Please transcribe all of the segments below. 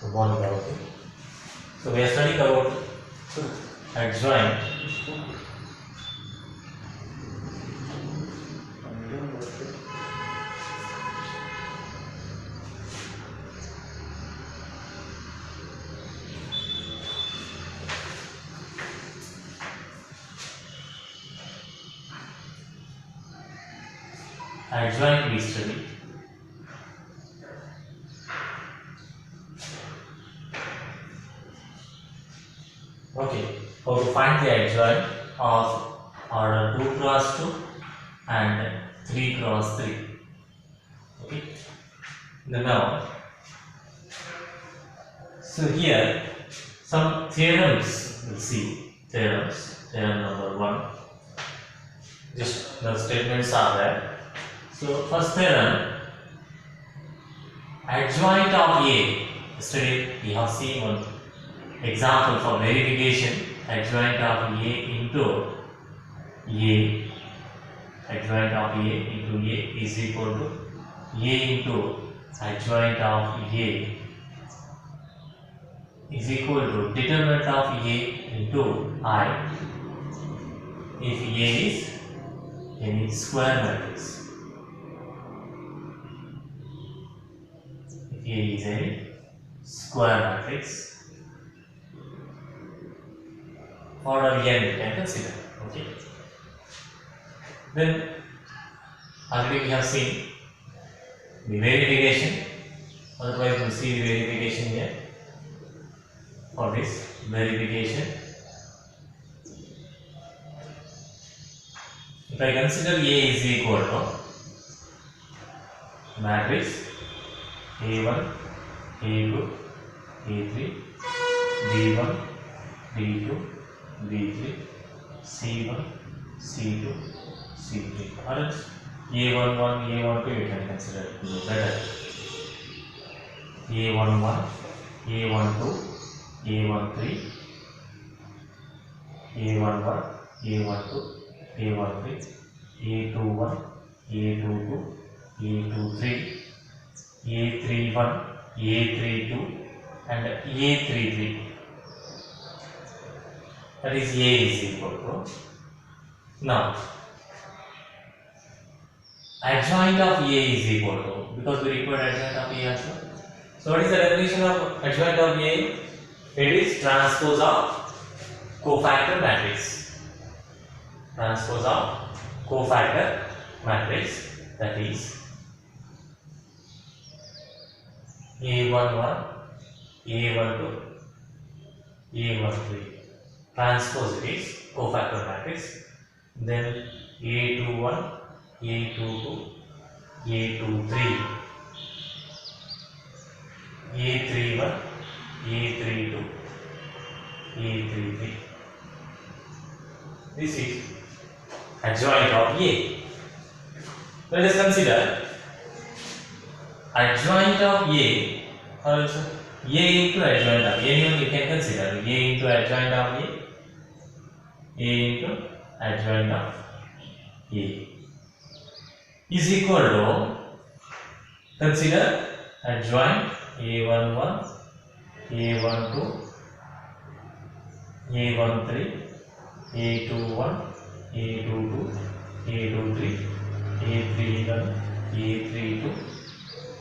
Good morning, all of you. So we are studying about adjoint we study. Okay, how to find the adjoint of order 2 cross 2 and 3 cross 3. Okay, now, so here some theorems we'll see. Theorem number 1. Just the statements are there. So first theorem, adjoint of A. Yesterday we have seen one example for verification. Adjoint of A into A. Adjoint of A into A is equal to A into adjoint of A is equal to determinant of A into I if A is any square matrix. If A is any square matrix, order n we can consider. Okay. Then already we have seen the verification. Otherwise, we'll see the verification here. For this verification, if I consider A is equal to matrix A1, A2, A3, B1, B2, B3, C1, C2, C3, or else A11, A12 you can consider it better. A11, A12, A13, A11, A12, A13, A21, A22, A23, A31, A32 and A33. That is A is equal to. Now, adjoint of A is equal to, because we require adjoint of A also. So what is the definition of adjoint of A? It is transpose of cofactor matrix. Transpose of cofactor matrix, that is A11, A12, A13. Transpose it is cofactor matrix. Then A21, A22, A23, A31, A32, A33. This is adjoint of A. Let us consider adjoint of A, or also A into adjoint of A. Anyone you can consider A into adjoint of A. A into adjoint of A is equal to, consider adjoint A11, A12, A13, A21, A22, A23, A31, A32,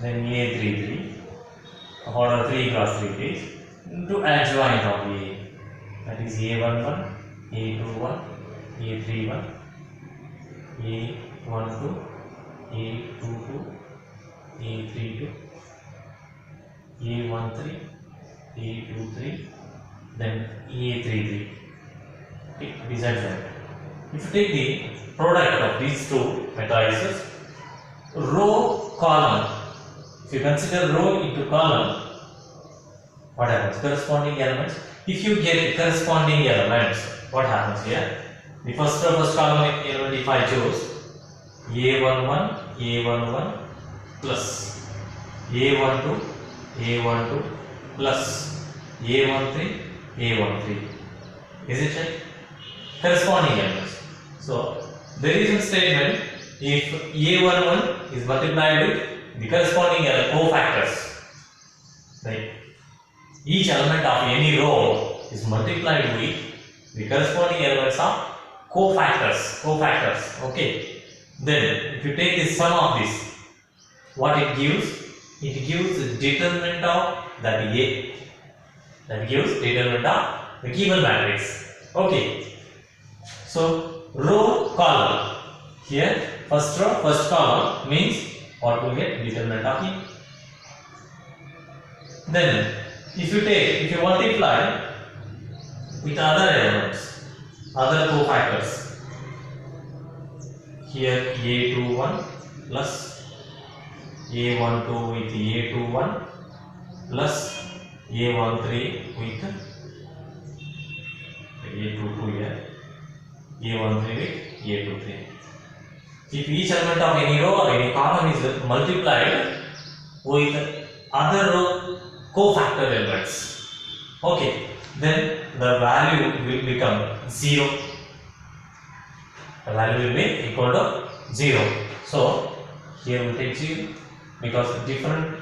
then A33, order 3 cross 3 is into adjoint of A. That is A11, A21, A31, A12, A22, A32, A13, A23, then A33. Okay, these are adjoint. If you take the product of these two matrices, row column, if you consider row into column, what happens? Corresponding elements. If you get corresponding elements, what happens here? The first column element, if I choose A11, A11 plus A12, A12 plus A13, A13. Is it right? Corresponding elements. So there is a statement, if A11 is multiplied with the corresponding cofactors, right? each element of any row is multiplied with the corresponding elements of cofactors. Okay. Then if you take the sum of this, what it gives? It gives the determinant of that A. That gives determinant of the given matrix. Okay. So row, column. Here first row, first column means what will get determinant of A. Then if you multiply with other elements, other cofactors, here A21 plus A12 with A21 plus A13 with A22 here, A13 with A23. If each element of any row or any column is multiplied with other row cofactor elements, okay, then the value will become 0. The value will be equal to 0. So here we take 0 because different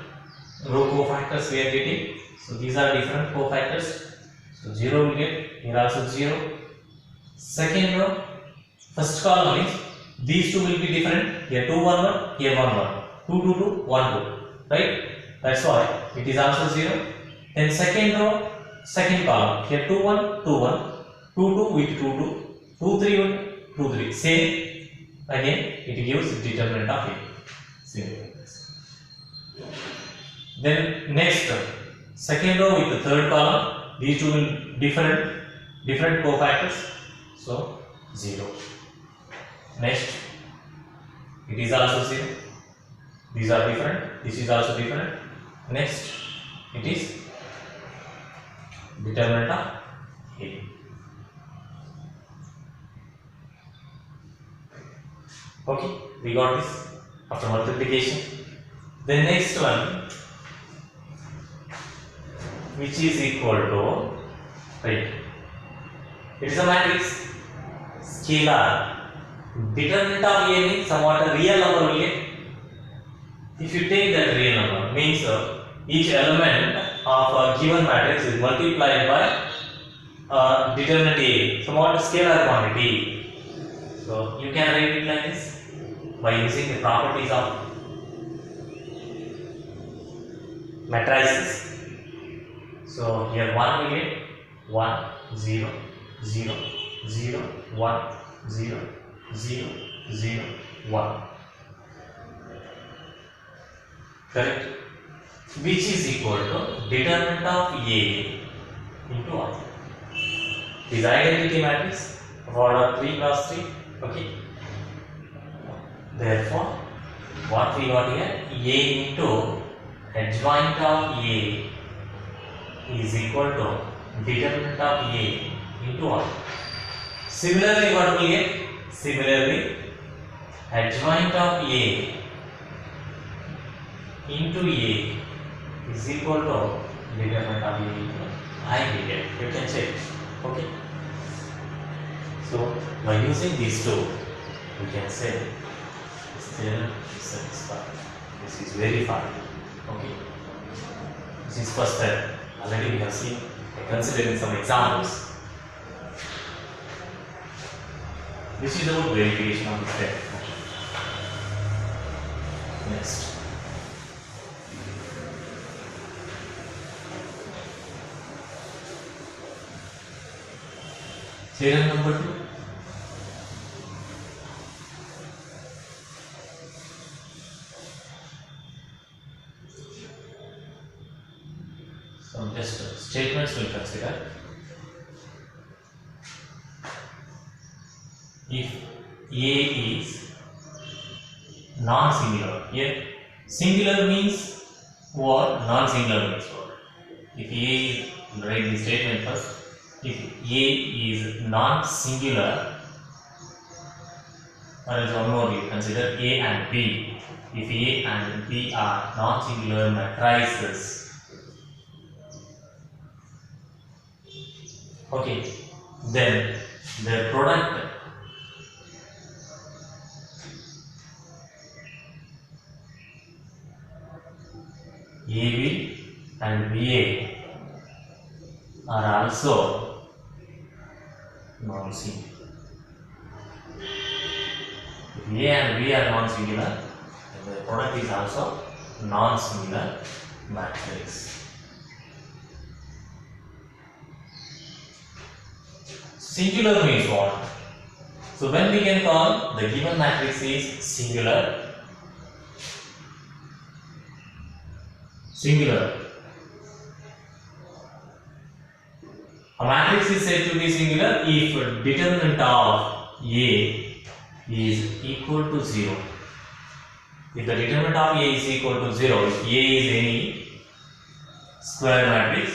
row cofactors we are getting. So these are different cofactors. So 0 will get, here also 0. Second row, first column is these two will be different. Here 2 1 1, here 1 1, 2 2 2, 1 2, right? That's why it is also 0. Then second row, second column, here 2 1 2 1, 2 2 with 2 2, 2 3 with 2 3. Same again, it gives determinant of A. Same. Then next, second row with the third column, these two will different cofactors. So 0. Next, it is also 0. These are different. This is also different. Next, it is determinant of A. Okay, we got this after multiplication. The next one, which is equal to, right, it is a matrix, scalar. Determinant of A means somewhat a real number will get. If you take that real number, means each element of a given matrix is multiplied by determinant A, somewhat scalar quantity. So you can write it like this by using the properties of matrices. So here 1 will get 1 0 0 0 1 0 0 0 1, correct, which is equal to determinant of A into R. This identity matrix of order 3 cross 3. Okay, therefore what we got here, A into adjoint of A is equal to determinant of A into R. Similarly, what we get? Similarly, adjoint of A into A is equal to determinant of A into I get. You can check. Okay. So by using these two, we can say this theorem is satisfied. This is verified. Okay. This is first step. Already we have seen. Considering some examples. This is about verification of the step. Next. Theorem number 2. Some just statements we'll consider. If A is non-singular, here singular means what, non-singular means what. If A is, write the statement first. If A is non-singular, or else one more you consider A and B. If A and B are non-singular matrices, okay, then their product AB and BA are also non-singular. If A and B are non-singular, then the product is also non-singular matrix. Singular means what? So when we can call the given matrix is singular. Singular. A matrix is said to be singular if determinant of A is equal to 0. If the determinant of A is equal to 0, if A is any square matrix,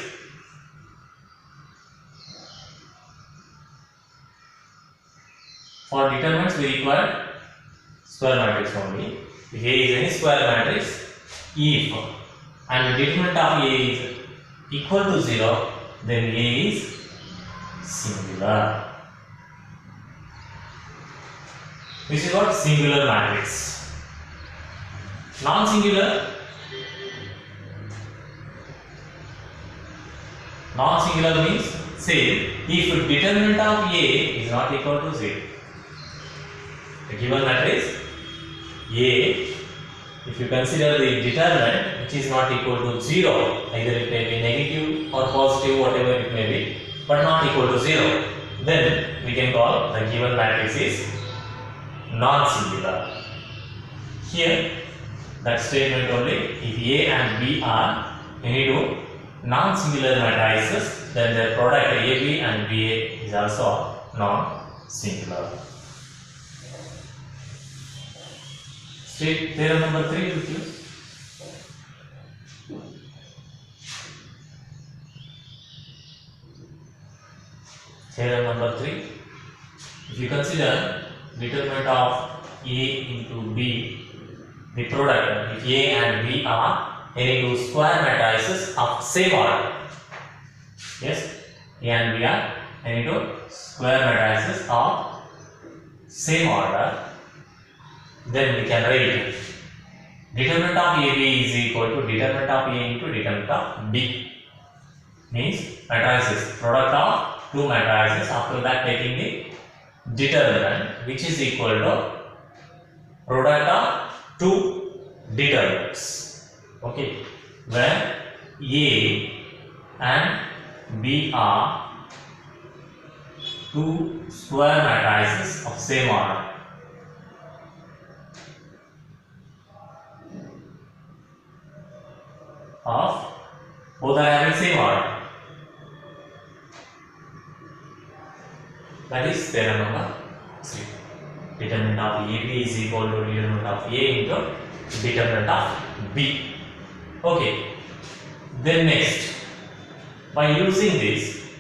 for determinants we require square matrix only. If A is any square matrix, if and the determinant of A is equal to 0, then A is singular. This is what singular matrix. Non-singular. Non-singular means, say, if determinant of A is not equal to 0. The given matrix A, if you consider the determinant which is not equal to 0, either it may be negative or positive, whatever it may be, but not equal to 0, then we can call the given matrix is non-singular. Here, that statement only, if A and B are any two non-singular matrices, then their product AB and BA is also non-singular. State theorem number 3 with you. Theorem number 3. If you consider determinant of A into B, the product, if A and B are any two square matrices of same order. Yes, A and B are any two square matrices of same order, then we can write determinant of AB is equal to determinant of A into determinant of B. Means matrices, product of two matrices, after that taking the determinant which is equal to product of two determinants. Okay, where A and B are two square matrices of same order. Both are having same order. That is theorem number 3. Determinant of AB is equal to determinant of A into determinant of B. Okay. Then next, by using this,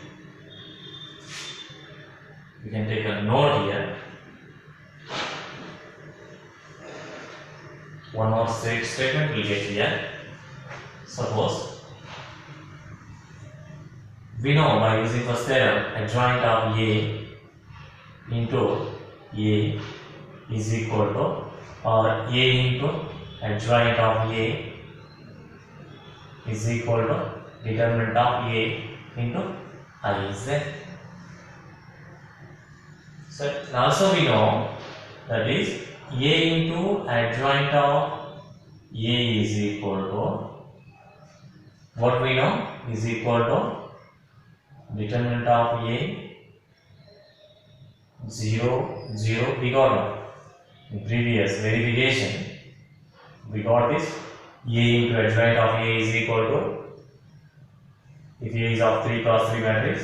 we can take a note here. One more statement will get here. Suppose we know by using first theorem, adjoint of A into A is equal to, or A into adjoint of A is equal to determinant of A into IZ. So also we know that is A into adjoint of A is equal to, what we know is equal to determinant of A 0 0. We got in previous verification, we got this A into adjoint of A is equal to, if A is of 3 cross 3 matrix,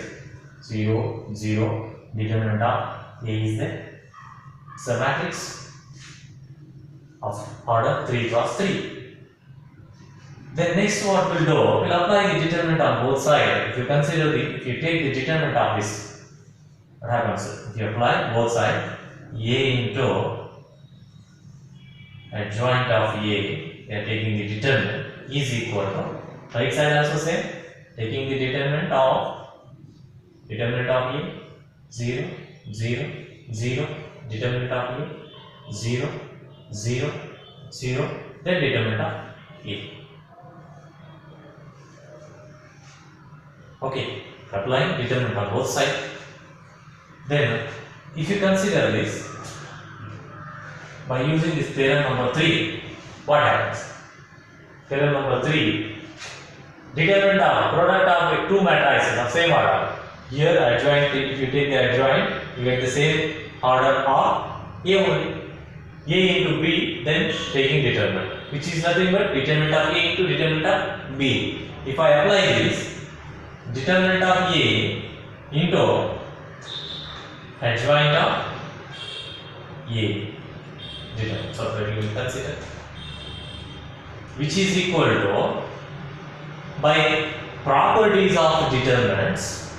0 0, determinant of A is the matrix of order 3 cross 3. Then next what we'll do, we'll apply the determinant on both sides. If you consider if you take the determinant of this, what happens? If you apply both sides, A into adjoint of A, we are taking the determinant is equal to, right side also same, taking the determinant of A 0 0 0, determinant of A 0 0 0, then determinant of A. Okay, applying determinant on both sides. Then if you consider this by using this theorem number 3, what happens? Theorem number 3, determinant of product of two matrices of same order. Here adjoint, if you take the adjoint, you get the same order of A only. A into B, then taking determinant, which is nothing but determinant of A into determinant of B. If I apply this, determinant of A into adjoint of A, determinant, so that you will consider, which is equal to, by properties of determinants,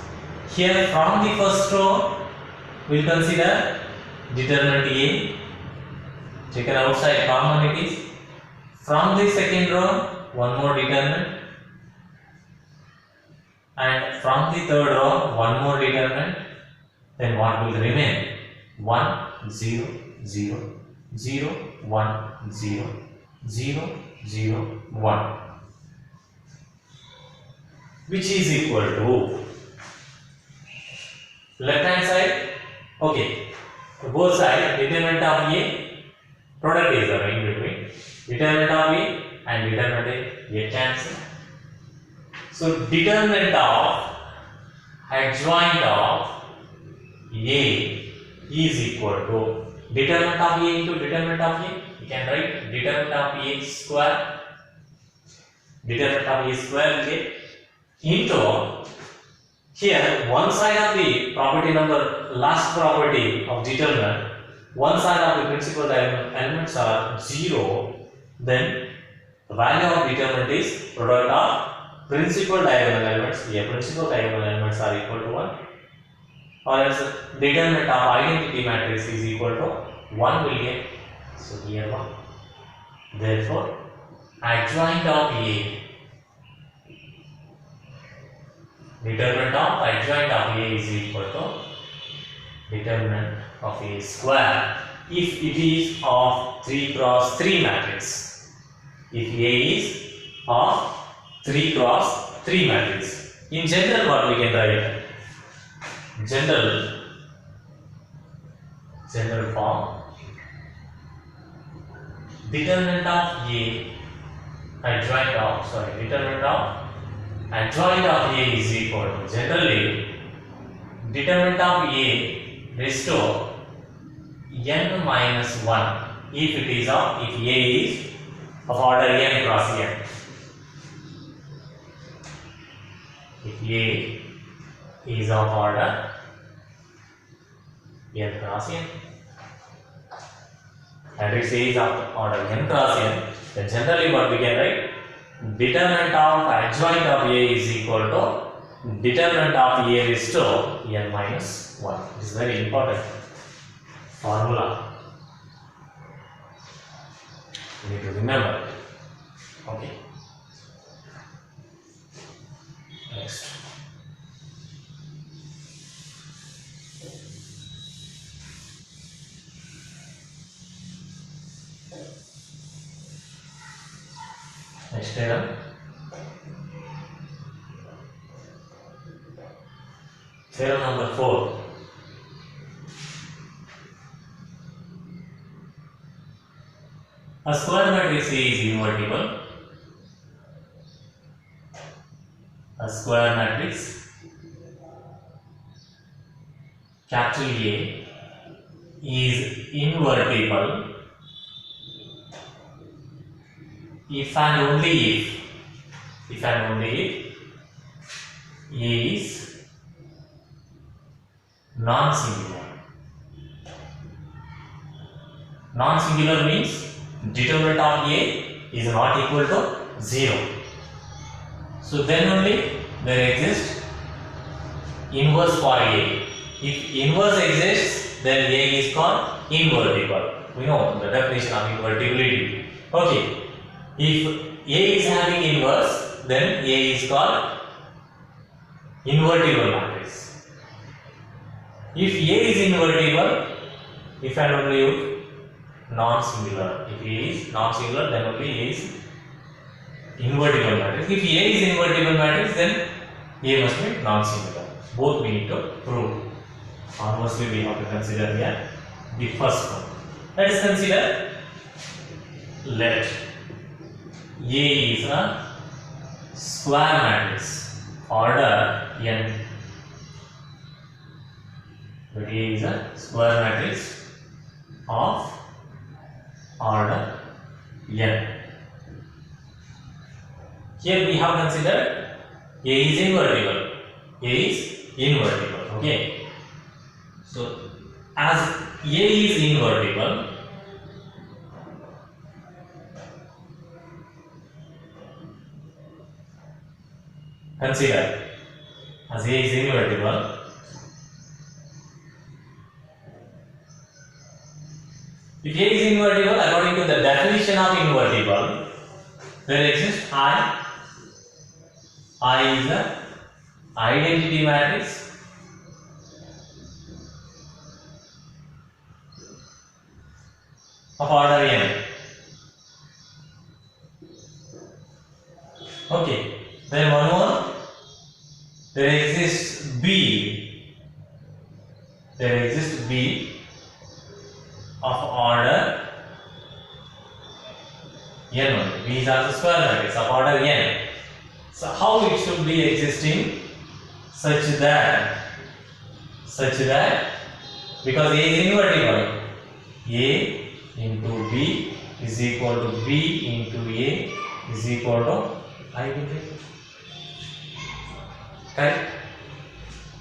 here from the first row we will consider determinant A, taken outside common it is. From the second row one more determinant, and from the third row one more determinant. Then what will remain? 1 0 0 0 1 0 0 0 1, which is equal to left hand side. Okay, both sides determinant of A, product is there in between, determinant of A and determinant A cancel. So determinant of adjoint of A is equal to determinant of A into determinant of A. You can write determinant of A square, determinant of A square okay, into, here one side of the property number, last property of determinant, one side of the principal diagonal elements are 0, then the value of determinant is product of principal diagonal elements. Here principal diagonal elements are equal to 1, or else determinant of identity matrix is equal to 1 will get. So here 1. Therefore adjoint of A, determinant of adjoint of A is equal to determinant of A square if it is of 3 cross 3 matrix. If A is of 3 cross 3 matrix. In general, what we can write? General form, determinant of A adjoint of, determinant of adjoint of A is equal to, generally determinant of A raised to n minus 1 if it is of, if A is of order n cross n. If A is of order n cross n, matrix A is of order n cross n, then generally what we can write? Determinant of adjoint of A is equal to determinant of A raised to n minus 1. This is very important formula. You need to remember. Okay. Next. Next theorem. Theorem number 4. A square matrix A is invertible. A square matrix capital A is invertible if and only if A is non-singular. Non-singular means determinant of A is not equal to 0. So then only there exists inverse for A. If inverse exists, then A is called invertible. We know the definition of invertibility. Okay. If A is having inverse, then A is called invertible matrix. If A is invertible, if and only if non-singular. If A is non-singular, then only A is invertible matrix. If A is invertible matrix, then A must be non-singular. Both we need to prove. Conversely, we have to consider here the first one. Let us consider, let A is a square matrix, order n. Let A is a square matrix of order n. Here we have considered A is invertible. A is invertible. Okay. So as A is invertible, consider as A is invertible, if A is invertible, according to the definition of invertible, there exists I. I is the identity matrix of order n. Okay, then one more, there exists B. There exists B of order n only. B is also square matrix of order n. So how it should be existing? Such that because A is invertible, A into B is equal to B into A is equal to identity. Correct?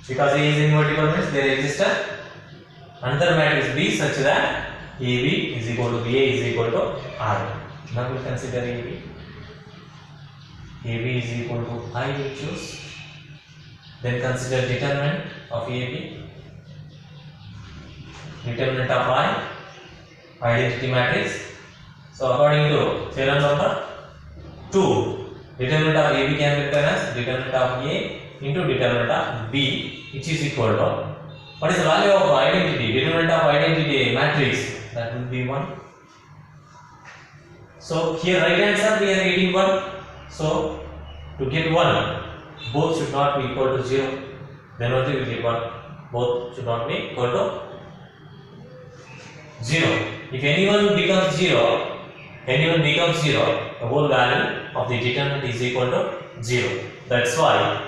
Because A is invertible means there exists another matrix B such that AB is equal to BA is equal to R. Now we consider AB. AB is equal to I will choose. Then consider determinant of AB. Determinant of I, identity matrix. So according to theorem number 2, determinant of AB can be written as determinant of A into determinant of B, which is equal to, what is the value of identity? Determinant of identity matrix, that will be 1. So here right answer we are getting 1. So to get 1, both should not be equal to 0. Then only we get 1. Both should not be equal to 0. If anyone becomes 0, the whole value of the determinant is equal to 0. That's why,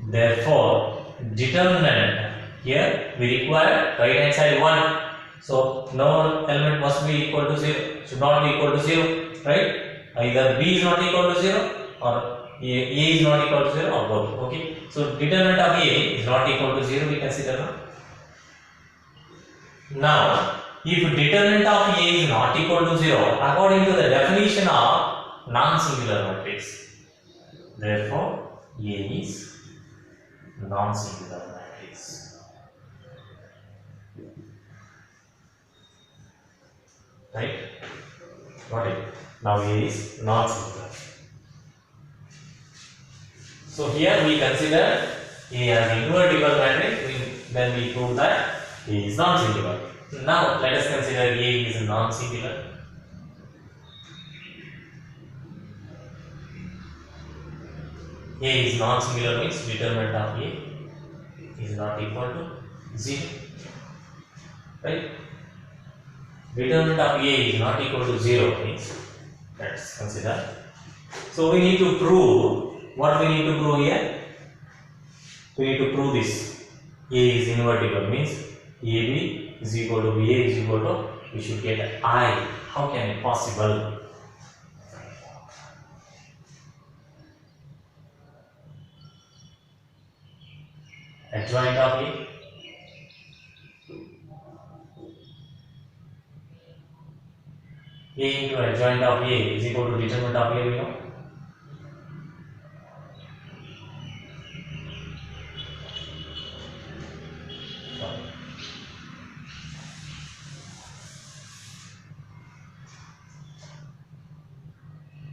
therefore, determinant here we require right hand side 1. So no element must be equal to 0, should not be equal to 0, right? Either B is not equal to 0 or A is not equal to 0 or both. Okay. So determinant of A is not equal to 0, we consider now. Now, if determinant of A is not equal to 0, according to the definition of non-singular matrix, therefore A is non-singular matrix. Right? Got it? Now A is non-singular. So here we consider A as invertible matrix, then we prove that A is non-singular. Now let us consider A is non-singular. A is non-singular means determinant of A is not equal to 0. Right? Determinant of A is not equal to 0 means, let's consider. So we need to prove, what we need to prove here? We need to prove this. A is invertible means AB is equal to BA is equal to, we should get I. How can it possible? Adjoint of A. A into adjoint of A is equal to determinant of A, we know.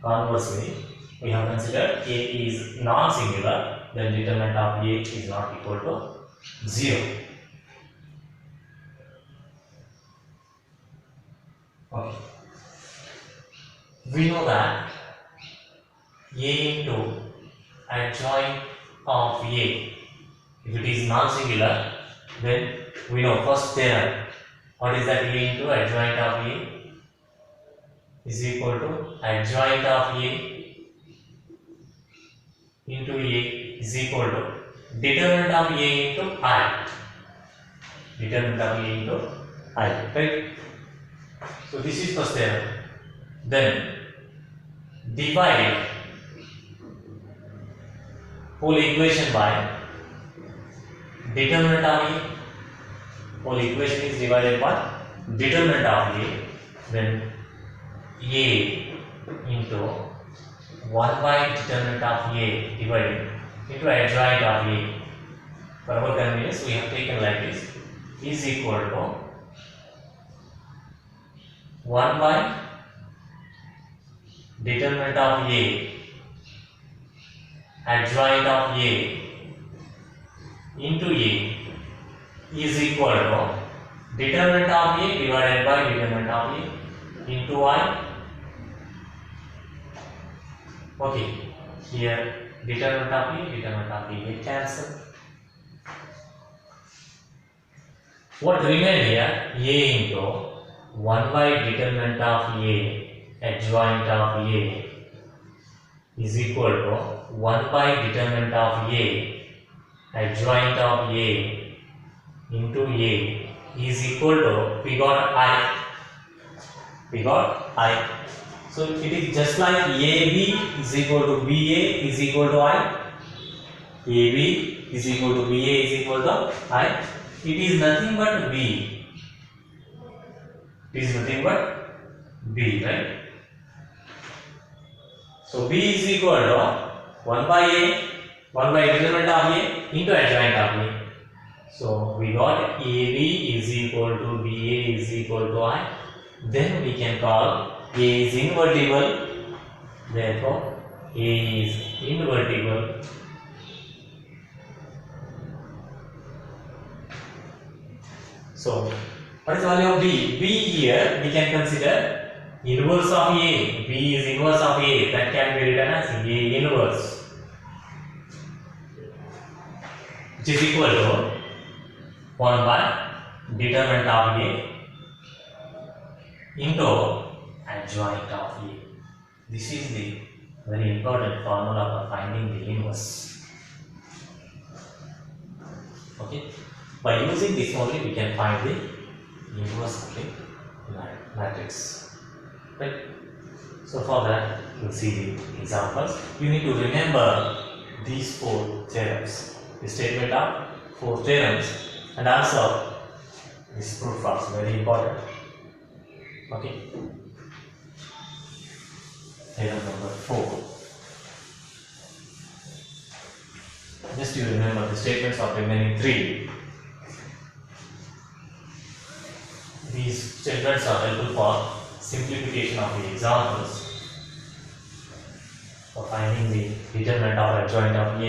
Conversely, we have considered A is non-singular, then determinant of A is not equal to 0. Okay. We know that A into adjoint of A If it is non-singular, then we know first theorem. What is that? A into adjoint of A is equal to adjoint of A into A is equal to determinant of A into I. Determinant of A into I. Right? So this is first theorem. Then divide whole equation by determinant of A. Whole equation is divided by determinant of A. Then A into 1 by determinant of A divided into adjoint of A. For our convenience, we have taken like this is equal to 1 by determinant of A adjoint of A into A is equal to determinant of A divided by determinant of A into I. Okay, here determinant of A cancel. What remain here? A into 1 by determinant of A adjoint of A is equal to 1 by determinant of A adjoint of A into A is equal to, we got I. So it is just like AB is equal to BA is equal to I. AB is equal to BA is equal to I. It is nothing but B. It is nothing but B, right? So B is equal to 1 by A, 1 by determinant of A into adjoint of A. So we got AB is equal to BA is equal to I. Then we can call A is invertible. Therefore, A is invertible. So, what is the value of B? B here we can consider inverse of A. B is inverse of A. That can be written as A inverse, which is equal to 1 by determinant of A into adjoint of A. This is the very important formula for finding the inverse. Okay. By using this only we can find the inverse of the matrix. Right? So for that you will see the examples. You need to remember these 4 theorems. The statement of 4 theorems and also this proof was very important. Okay. Theorem number 4. Just you remember the statements of remaining 3. These statements are helpful for simplification of the examples, for finding the determinant of adjoint of A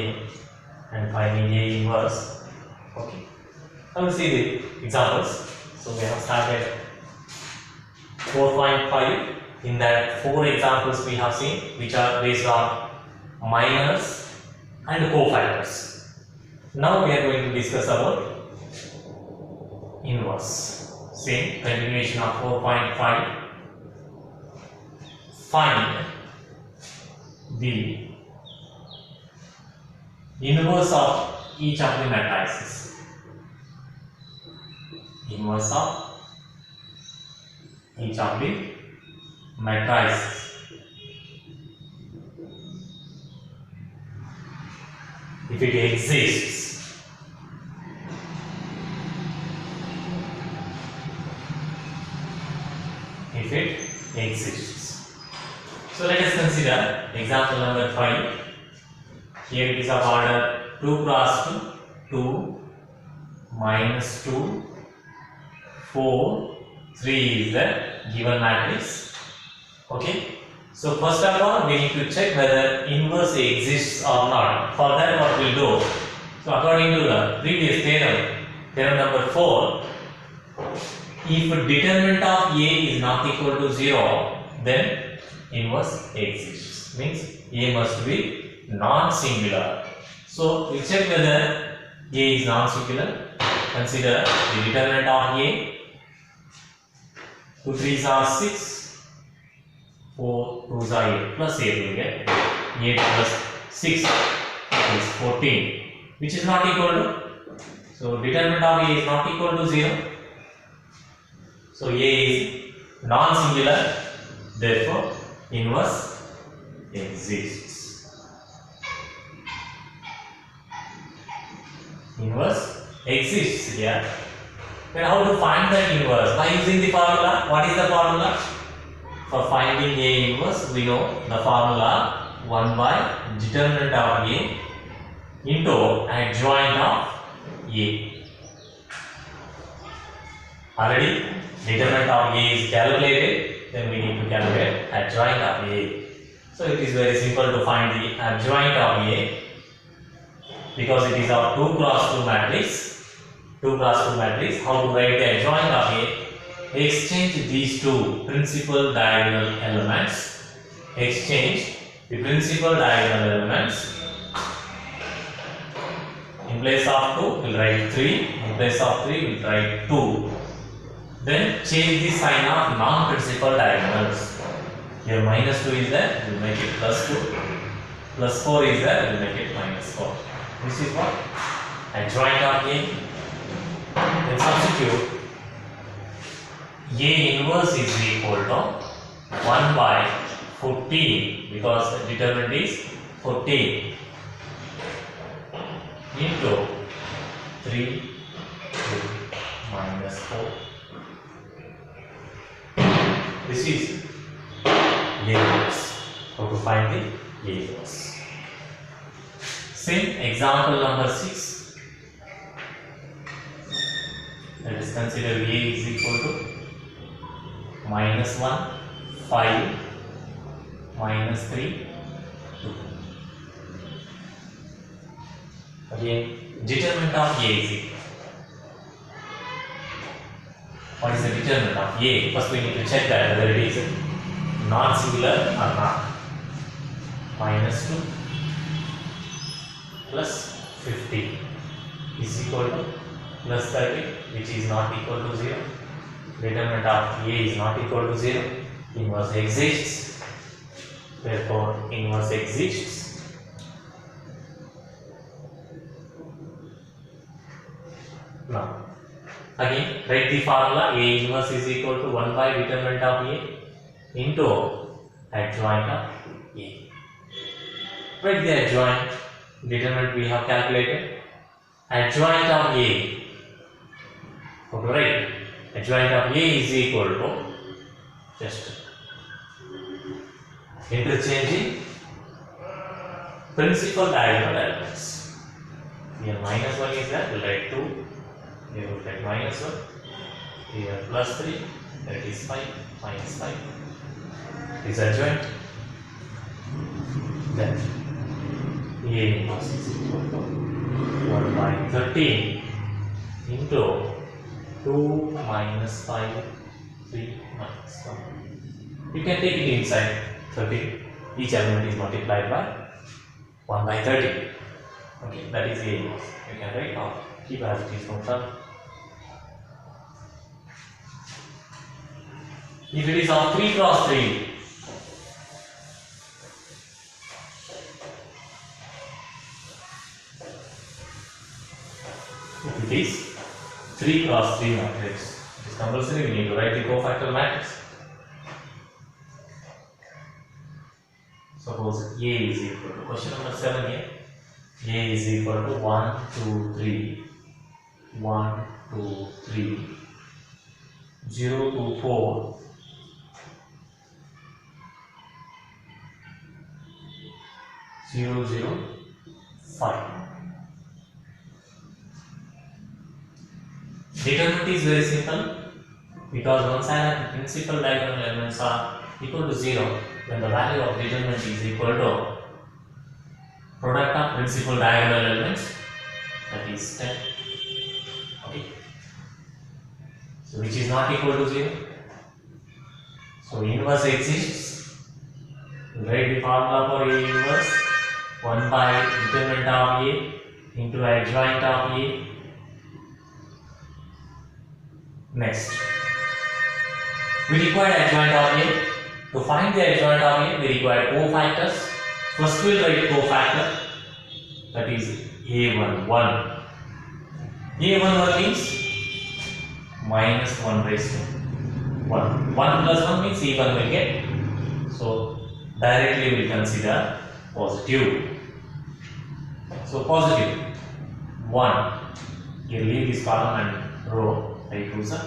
and finding A inverse. Okay. Now we see the examples. So we have started 4.5. In that 4 examples we have seen which are based on minors and cofactors. Now we are going to discuss about inverse. Same continuation of 4.5. Find the inverse of each of the matrices. Inverse of each of the matrices. If it exists. If it exists. So let us consider example number 5. Here it is of order 2 cross 2, 2, minus 2, 4, 3 is the given matrix. Okay. So first of all we need to check whether inverse exists or not. For that what we will do? So according to the previous theorem, theorem number 4, if determinant of A is not equal to 0, then inverse exists. Means A must be non-singular. So we check whether A is non-singular. Consider the determinant of A. 2 3s are 6, 4 2s are 8, plus 8 will get 8 plus 6 is 14, which is not equal to, so determinant of A is not equal to 0. So A is non-singular, therefore inverse exists. Inverse exists here. Then how to find the inverse? By using the formula. What is the formula? For finding A inverse, we know the formula 1 by determinant of A into adjoint of A. Already determinant of A is calculated, then we need to calculate adjoint of A. So it is very simple to find the adjoint of A because it is our 2 cross 2 matrix. 2 cross 2 matrix. How to write the adjoint of A? Exchange these two principal diagonal elements. Exchange the principal diagonal elements. In place of 2, we will write 3. In place of 3, we will write 2. Then change the sign of non-principal diagonals. Here minus 2 is there, we will make it plus 2. Plus 4 is there, we will make it minus 4. This is what? Adjoint of A. Then substitute A inverse is equal to 1 by 14 because the determinant is 14 into 3 minus 4. This is A inverse. How to find the A inverse? Same example number 6. Let us consider A is equal to minus 1, 5, minus 3, 2. Again, determinant of A is equal. What is the determinant of A? First we need to check that whether it is non-singular or not. Minus 2 plus 50 is equal to plus 30, which is not equal to 0. Determinant of A is not equal to 0. Inverse exists. Therefore, inverse exists. Now, again, write the formula. A inverse is equal to 1 by determinant of A into adjoint of A. Write the adjoint. Determinant we have calculated. Adjoint of A. Right, adjoint of A is equal to just interchanging principal diagonal elements. Here minus 1 is there, we will write 2. Here we will write minus 1. Here plus 3, that is 5, minus 5. Is adjoint. Then A inverse is equal to 1 by 13 into 2 minus 5, 3 minus 1. You can take it inside 13. Each element is multiplied by 1 by 30. Okay, that is A inverse. You can write or keep as it is from front. If it is on 3 cross 3, if it is 3 cross 3 matrix, it is compulsory, we need to write the cofactor matrix. Suppose A is equal to, question number 7 here, A is equal to 1, 2, 3, 1, 2, 3, 0 to 4, 0, 0, 5. Determinant is very simple because once I have the principal diagonal elements are equal to 0, then the value of determinant is equal to product of principal diagonal elements, that is 10. Okay. So which is not equal to 0. So inverse exists. Write the formula for A inverse 1 by determinant of A into adjoint of A. Next, we require adjoint of A. To find the adjoint of A, we require cofactors. First, we'll write cofactor, that is A1, 1. A11 means minus 1 raised to 1. 1 plus 1 means E1 will get. So directly we will consider positive. So positive 1. You leave this column and row. I choose a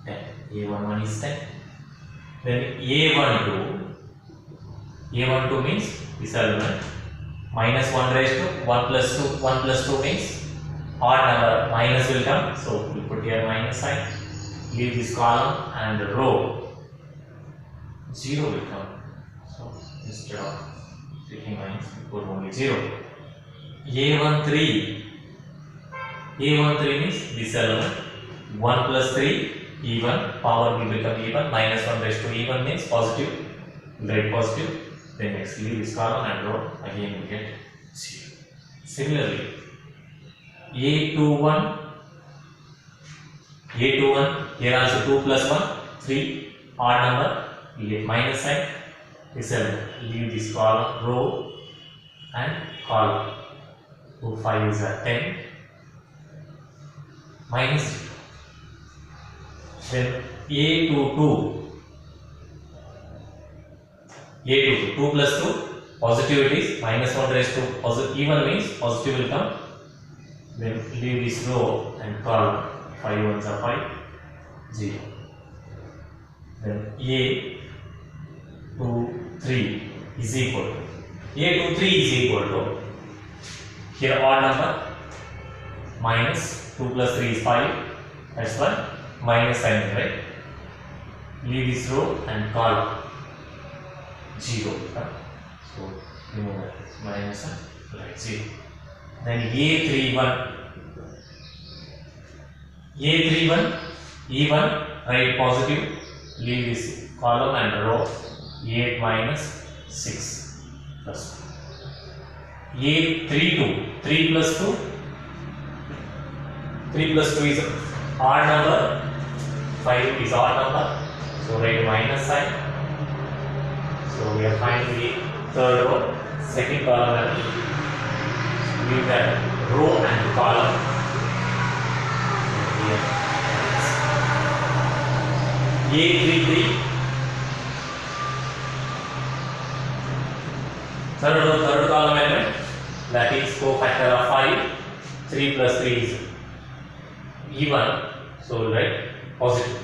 10. A11 is 10. Then A12 means this element minus 1 raised to 1 plus 2. 1 plus 2 means odd number, minus will come, so we put here minus sign. Leave this column and row, 0 will come. So instead of taking minus, we put only 0. A13 means this element 1 plus 3 even, power will become even, minus 1 raised to even means positive, write positive. Then next leave this column and row, again we get 0. Similarly, A21, here also 2 plus 1, 3, odd number, leave minus sign, this element, leave this column, row and column. 2, 5 is a 10, minus 0. Then A22, 2 plus 2, positive it is, minus 1 raised to positive, even means positive will come. Then leave this row and column, 5 ones are 5, 0. Then A23 is equal to, here odd number, minus 2 plus 3 is 5, that's why minus sign, right? Leave this row and column, 0. So remove that, minus and write 0. Then A31, even, write positive, leave this column and row, 8 minus 6 plus 2. A32, 3 plus 2 is odd number, 5 is odd number, so write minus sign. So we are finding the third row, second column and leave that row and column here. A33, third column element, that is cofactor of 5. 3 plus 3 is even, so we'll write positive.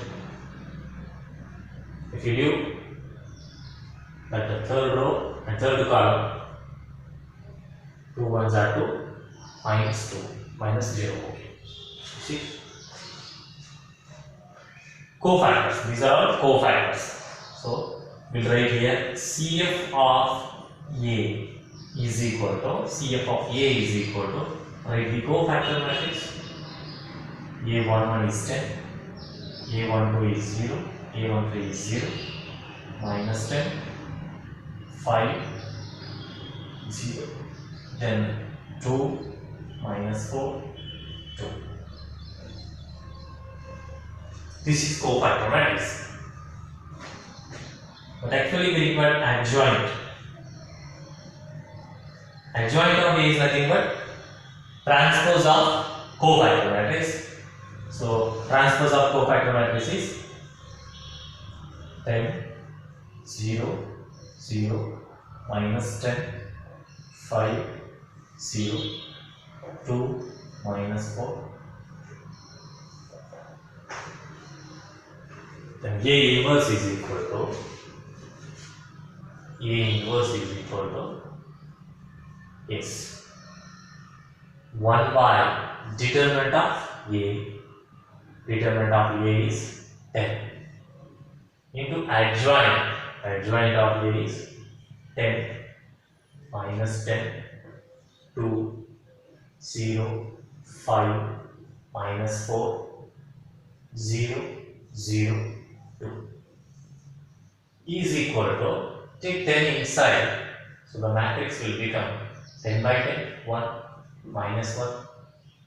If you leave that the third row and third column, 2 ones are 2, minus 2, minus 0. Okay. See? Cofactors. These are all cofactors. So we'll write here CF of A is equal to, write the cofactor matrix. A11 is 10, A12 is 0, A13 is 0, minus 10, 5, 0. Then 2 minus 4, 2. This is cofactor matrix. But actually we require adjoint. Adjoint of A is nothing but transpose of cofactor matrix. So transpose of cofactor matrix is 10, 0, 0, minus 10, 5, 0, 2, minus 4. Then A inverse is equal to, yes, 1 by determinant of A. Determinant of A is 10 into adjoint of A is 10 minus 10, 2, 0, 5, minus 4, 0, 0, 2 is equal to, take 10 inside, so the matrix will become 10 by 10, 1, minus 1,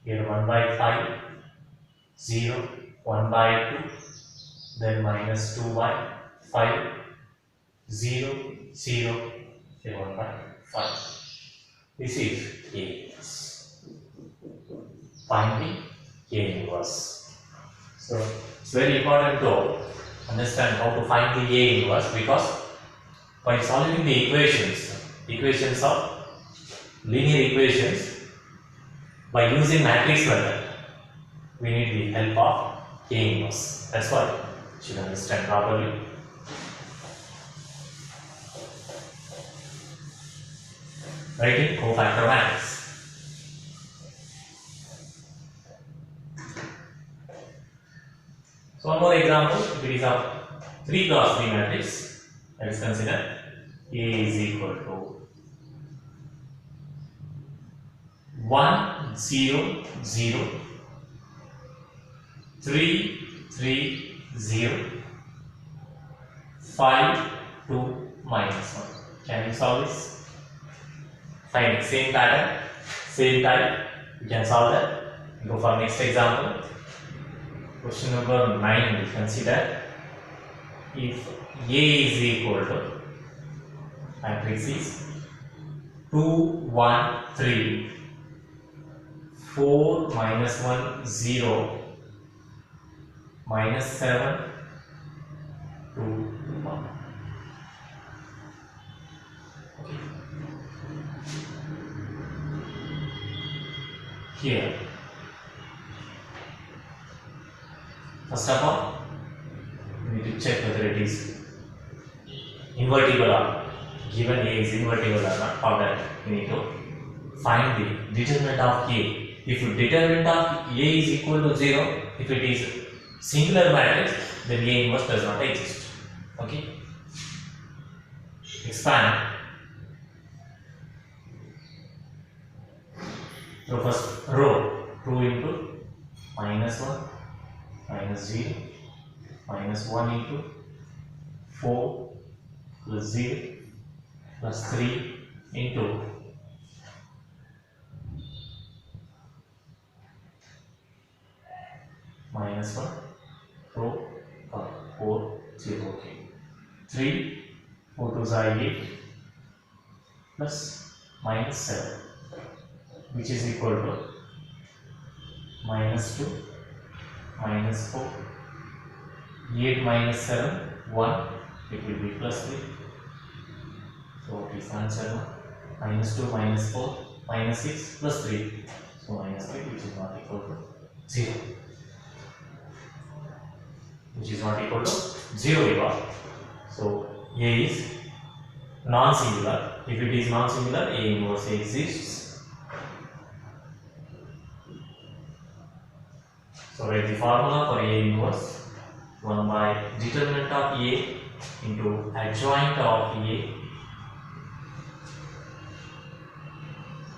here 1 by 5, 0, 1 by 2, then minus 2 by 5, 0, 0, then 1 by 5. This is A inverse. Finding A inverse. So it's very important to understand how to find the A inverse, because by solving the equations of linear equations by using matrix method, we need the help of A inverse. That's why you should understand properly. Writing cofactor matrix. So one more example, if it is a 3 cross 3 matrix, let us consider A is equal to 1, 0, 0, 3, 3, 0, 5, 2, minus 1. Can you solve this? Fine, same pattern, same type, you can solve that. Go for next example. Question number 9, we consider if A is equal to, matrix is 2, 1, 3, 4, minus 1, 0, minus 7, 2, 1. Okay. Here, first of all, we need to check whether it is invertible or not. Given A is invertible or not, for that we need to find the determinant of A. If determinant of A is equal to 0, if it is singular matrix, then A inverse does not exist. Okay. Expand. So first row, 2 into minus 1, minus 0, minus 1 into 4 plus 0 plus 3 into minus 1, row 4, 0, okay. 3, 4 2s are 8 plus minus 7, which is equal to minus 2, minus 4, 8 minus 7, 1, it will be plus 3. So what is answer now? Minus 2, minus 4, minus 6, plus 3. So minus 3, which is not equal to 0. Which is not equal to 0 ever. So A is non-singular. If it is non-singular, A inverse exists. So write the formula for A inverse: 1 by determinant of A into adjoint of A.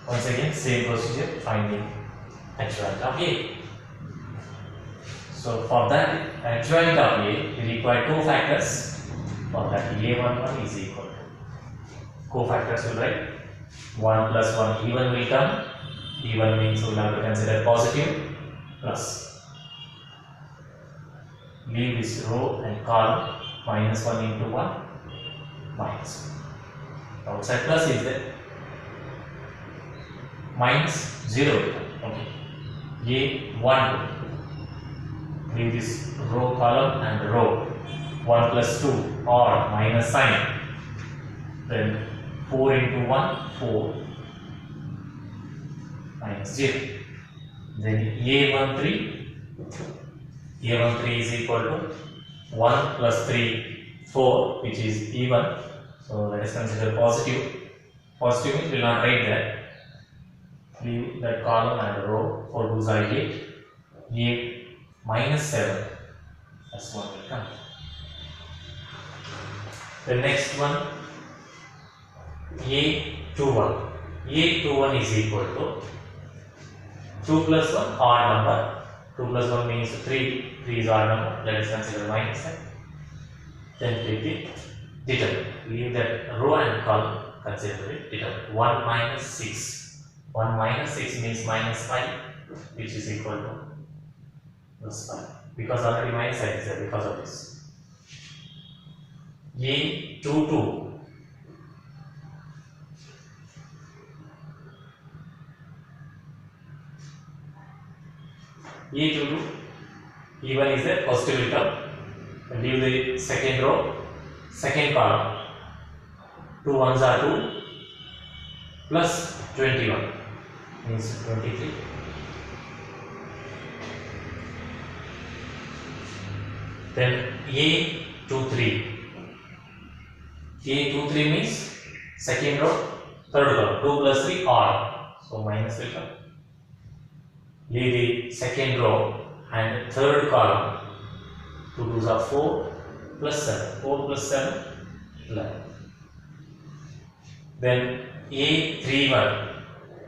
Once again, same procedure, finding adjoint of A. So for that adjoint of A, we require cofactors. For that, A11 is equal to, cofactors will write 1 plus 1, even will come. Even means we will have to consider positive, plus. Leave this row and column, minus 1 into 1, minus 1. Outside plus is there. Minus 0, okay. A12. Leave this row, column and row. 1 plus 2 or minus sign. Then 4 into 1, 4. Minus 0. Then A13. A13 is equal to 1 plus 3, 4, which is even. So let us consider positive. Positive means we will not write that. Leave that column and row. 4 2s are 8. 8 minus 7. That's what will come. The next one, A21. A21 is equal to 2 plus 1 odd number. 2 plus 1 means 3. 3 is odd number. Let us consider minus sign. Then take the determinant. Leave that row and column. Consider it determinant. 1 minus 6. 1 minus 6 means minus 5, which is equal to plus 5. Because already minus sign is there because of this. A22. A22. E1 is a positive term. Leave the second row, second column. 2 ones are 2 plus 21 means 23. Then A23. A23 means second row, third column. 2 plus 3 R. So minus will come. Leave the second row and third column. 2 2s are 4 plus 7. 4 plus 7, 11. Then A31.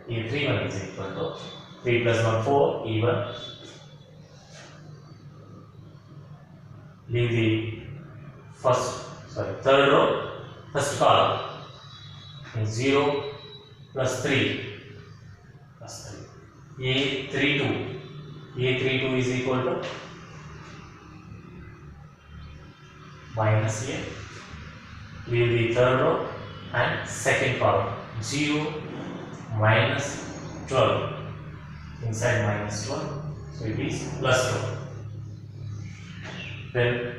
A31 is equal to 3 plus 1, 4, even. Leave the third row, first column. And 0 plus 3 plus 3. A32. A32 is equal to minus here. Leave the third row and second column. 0 minus 12. Inside minus 12. So it is plus 12. Then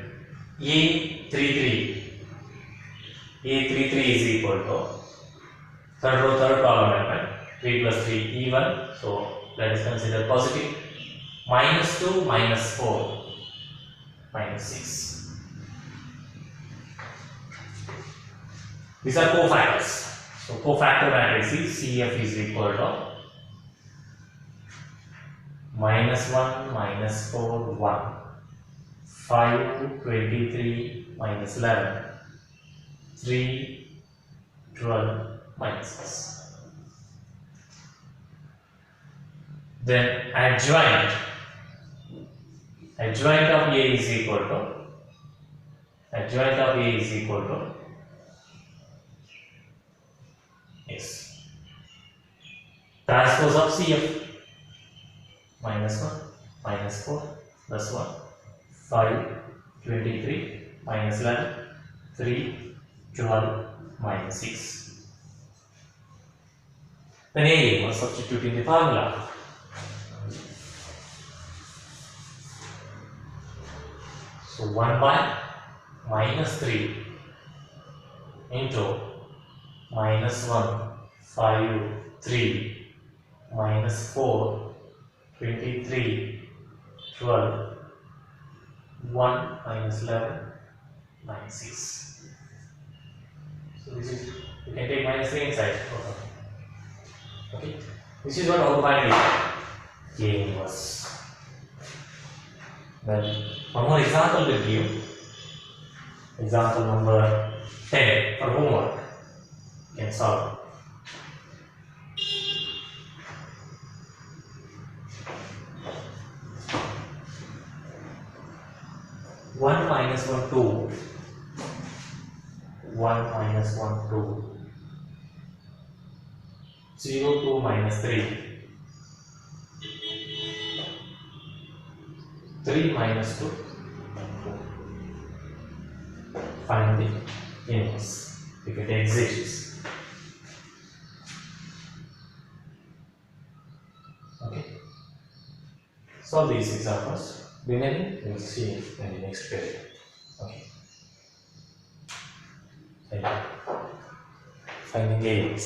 A33. A33 is equal to third row, third column element. 3 plus 3 even. So let us consider positive. Minus 2 minus 4 minus 6. These are cofactors. So cofactor matrices CF is equal to minus 1 minus 4 1 5 23 minus 11 3 12 minus 6. Then adjoint of A is equal to yes, transpose of CF. Minus 1 minus 4 plus 1 5 23 minus 11 3 12 minus 6. Then A was substituting the formula. So 1 by minus 3 into minus 1 5 3 minus 4 23 12 1 minus 11 minus 6. So this is, you can take minus 3 inside. Okay, this is what how to find the A inverse. Then one more example with you. Example number 10 for homework. You can solve. One minus 1 2. 1 minus 1 2. 0 2 minus 3. 3 minus 2. Find the inverse if it exists. Okay. Solve these examples. Remaining we will see in the next period. Okay. Thank you. Finding A.